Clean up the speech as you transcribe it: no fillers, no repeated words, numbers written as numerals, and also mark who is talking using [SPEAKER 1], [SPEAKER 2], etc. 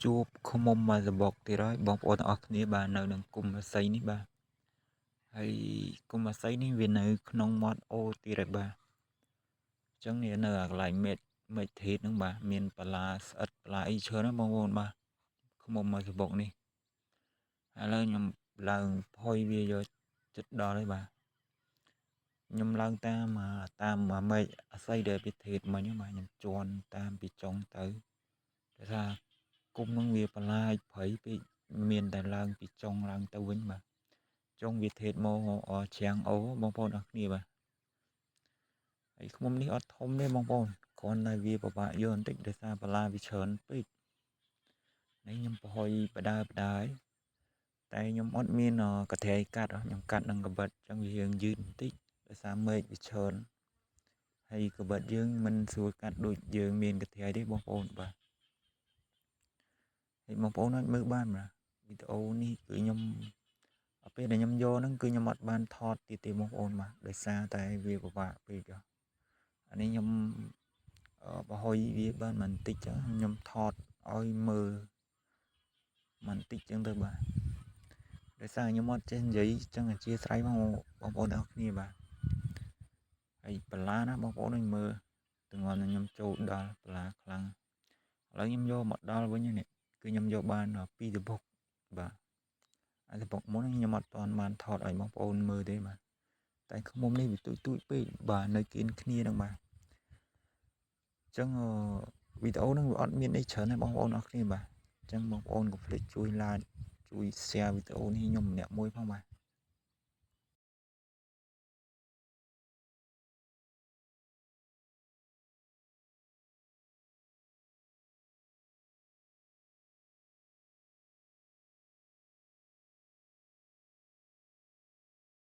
[SPEAKER 1] ជួបឃុំមុំមកសបុកទៀតហើយបងប្អូនទាំងអស់គ្នាបាទនៅនឹងគុំអាស័យនេះបាទហើយគុំអាស័យនេះវានៅក្នុងមាត់អូទៀតហើយបាទអញ្ចឹងនេះនៅកន្លែងមេឃធាតហ្នឹងបាទមានបលាស្អិតបលាអីច្រើនណាបងប្អូនបាទឃុំមុំមកសបុកនេះឥឡូវខ្ញុំឡើងផុយវាយកចិត្តដល់ហើយបាទខ្ញុំឡើងតាមមេឃអាស័យដែលវាធាតមិញហ្នឹងបាទខ្ញុំជន់តាមពីចុងទៅតែថាគុំហ្នឹងវាបន្លាចព្រៃពេកមានតែឡើងពីចុងឡើងទៅវិញបាទចុងវាធាតមកច្រាំងអូបងប្អូនអរគ្នាបាទហើយឃុំនេះអត់ធំទេបងប្អូនគ្រាន់តែវាពិបាកយកបន្តិចដោយសារបន្លាវាច្រើនពេកនេះខ្ញុំប្រហុយបដើហើយតែខ្ញុំអត់មានកត្រៃកាត់ខ្ញុំកាត់នឹងកបិតអញ្ចឹងវាយើងយឺតបន្តិចដោយសារមេឃវាច្រើនហើយកបិតយើងមិនស្រួលកាត់ដូចយើងមានកត្រៃទេបងប្អូនបាទហើយបងប្អូនអាចមើលបានបាទវីដេអូនេះគឺខ្ញុំពេលដែលខ្ញុំយកហ្នឹងគឺខ្ញុំអត់បានថតទៀតទេបងប្អូនបាទដោយសារតែវាពិបាកពេកអានេះខ្ញុំបង្ហុយវាបានបន្តិចចឹងខ្ញុំថតឲ្យមើលបន្តិចចឹងទៅបាទដោយសារខ្ញុំអត់ចេះនិយាយចឹងអធិស្ឋានបងប្អូនទាំងអស់គ្នាបាទហើយបន្លាណាបងប្អូនឲ្យមើលទាំងងន់ខ្ញុំចូលដល់បន្លាខ្លាំងឥឡូវខ្ញុំយកមកដល់វិញនេះគឺខ្ញុំយកបាន2សបុកបាទអាសបុកមុនខ្ញុំអត់ទាន់បានថតឲ្យបងប្អូនមើលទេបាទតែខ្មុំនេះវាទូចពេកបាទនៅគៀនគ្នាហ្នឹងបាទអញ្ចឹងវីដេអូហ្នឹងវាអត់មានអីច្រើនទេបងប្អូនអរគ្នាបាទអញ្ចឹងបងប្អូនកុំភ្លេចជួយ like ជួយ share វីដេអូនេះខ្ញុំម្នាក់មួយផងបាទ